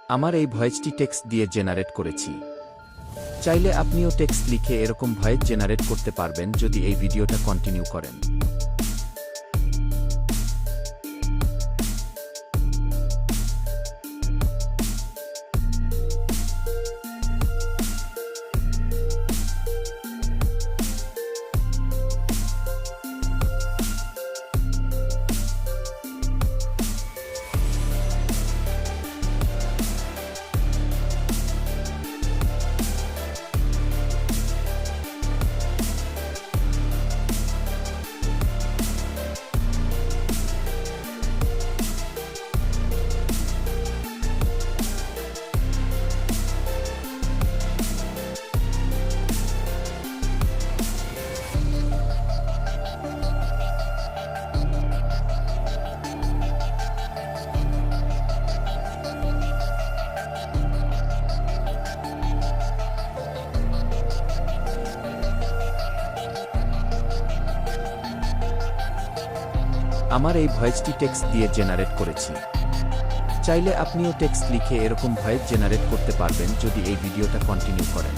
আমার এই ভয়েসটি টেক্সট দিয়ে জেনারেট করেছি। চাইলে আপনিও টেক্সট লিখে এরকম ভয়েস জেনারেট করতে পারবেন যদি এই ভিডিওটা কন্টিনিউ করেন। আমার এই ভয়েসটি টেক্সট দিয়ে জেনারেট করেছি। চাইলে আপনিও টেক্সট লিখে এরকম ভয়েস জেনারেট করতে পারবেন যদি এই ভিডিওটা কন্টিনিউ করেন।